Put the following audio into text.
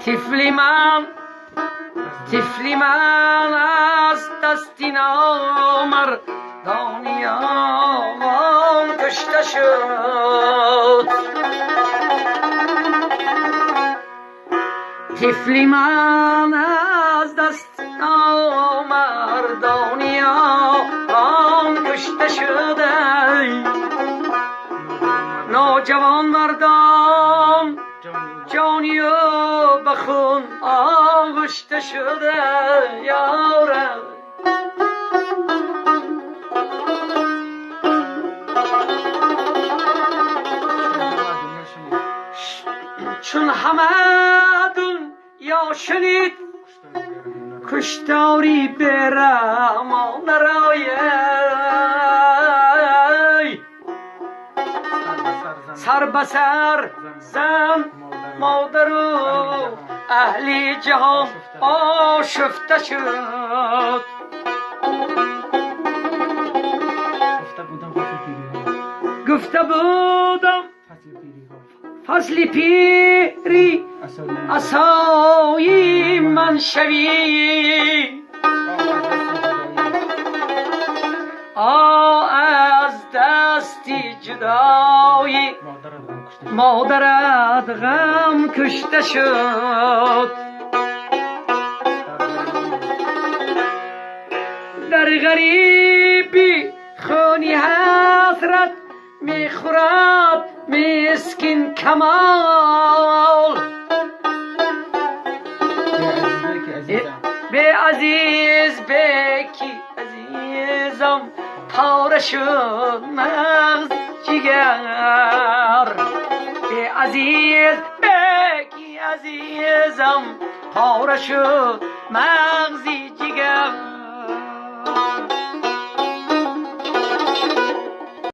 طفلی من از دست نامردانیان کشته شد. طفلی من از دست نامردانیان کشته شده. نوجوان مردان جانی و بخون آغشته شده. یاره چون همه دنیا شنید کشتاری برهمان رای، سر به سر زن مادر و اهلی جهان آشفته شد. گفته بودم فصل پیری عصای من شوی. از دستی جدایی مادرت غم کشته شد. در غریبی خونی حسرت میخورد مسکین کمال. به عزیز بکی عزیزم پاره شد مغز جگر. به عزیز بکی عزیزم پاره شد مغزی